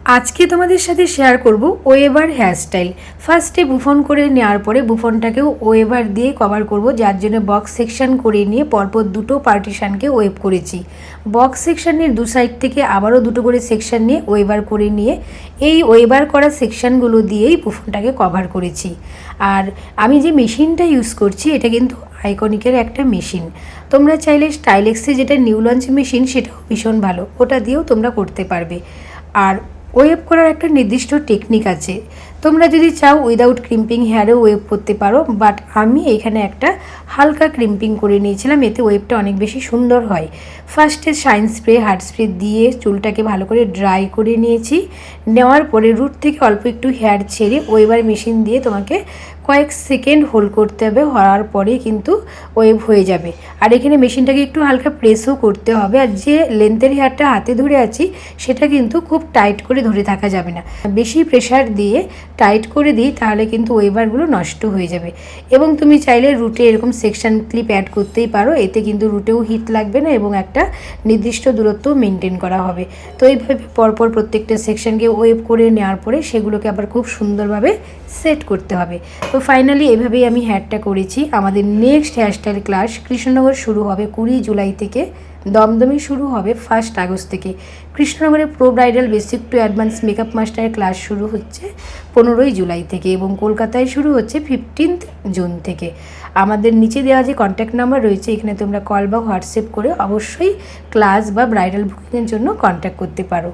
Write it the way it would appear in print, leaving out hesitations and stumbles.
আজকে তোমাদের সাথে শেয়ার করব ওয়েভার হেয়ারস্টাইল। ফার্স্টে বুফন করে নেওয়ার পরে বুফনটাকেও ওয়েভার দিয়ে কভার করব, যার জন্য বক্স সেকশন করে নিয়ে পরপর দুটো পার্টিশানকে ওয়েভ করেছি। বক্স সেকশনের দু সাইড থেকে আবারও দুটো করে সেকশন নিয়ে ওয়েভার করে নিয়ে এই ওয়েভার করা সেকশনগুলো দিয়েই বুফনটাকে কভার করেছি। আর আমি যে মেশিনটা ইউজ করছি এটা কিন্তু আইকনিকের একটা মেশিন। তোমরা চাইলে স্টাইলেক্সে যেটা নিউ লঞ্চ মেশিন সেটাও ভীষণ ভালো, ওটা দিয়েও তোমরা করতে পারবে। আর ওয়েভ করার একটা নির্দিষ্ট টেকনিক আছে, তোমরা যদি চাও উইদাউট ক্রিম্পিং হেয়ারেও ওয়েভ করতে পারো, বাট আমি এখানে একটা হালকা ক্রিম্পিং করে নিয়েছিলাম, এতে ওয়েভটা অনেক বেশি সুন্দর হয়। ফার্স্টে শাইন স্প্রে হার্ড স্প্রে দিয়ে চুলটাকে ভালো করে ড্রাই করে নিয়েছি। নেওয়ার পরে রুট থেকে অল্প একটু হেয়ার ছেড়ে ওয়েভার মেশিন দিয়ে তোমাকে কয়েক সেকেন্ড হোল্ড করতে হবে, হওয়ার পরে কিন্তু ওয়েভ হয়ে যাবে। আর এখানে মেশিনটাকে একটু হালকা প্রেসও করতে হবে, আর যে লেন্থের হেয়ারটা হাতে ধরে আছি সেটা কিন্তু খুব টাইট করে ধরে থাকা যাবে না, বেশি প্রেশার দিয়ে টাইট করে দিই তাহলে কিন্তু ওয়েভারগুলো নষ্ট হয়ে যাবে। এবং তুমি চাইলে রুটে এরকম সেকশন ক্লিপ অ্যাড করতেই পারো, এতে কিন্তু রুটেও হিট লাগবে না এবং একটা নির্দিষ্ট দূরত্ব মেনটেন করা হবে। তো এইভাবে পরপর প্রত্যেকটা সেকশনকে ওয়েভ করে নেওয়ার পরে সেগুলোকে আবার খুব সুন্দরভাবে সেট করতে হবে। তো ফাইনালি এভাবেই আমি হেয়ারটা করেছি। আমাদের নেক্সট হেয়ারস্টাইল ক্লাস কৃষ্ণনগর শুরু হবে 20 জুলাই থেকে, দমদমে শুরু হবে 1 আগস্ট থেকে। কৃষ্ণনগরে pro bridal basic to advance makeup মাস্টারের ক্লাস শুরু হচ্ছে 15 জুলাই থেকে এবং কলকাতায় শুরু হচ্ছে 15 জুন থেকে। আমাদের নিচে দেওয়া যে কন্ট্যাক্ট নাম্বার রয়েছে এখানে তোমরা কল বা হোয়াটসঅ্যাপ করে অবশ্যই ক্লাস বা ব্রাইডাল বুকিংয়ের জন্য কন্ট্যাক্ট করতে পারো।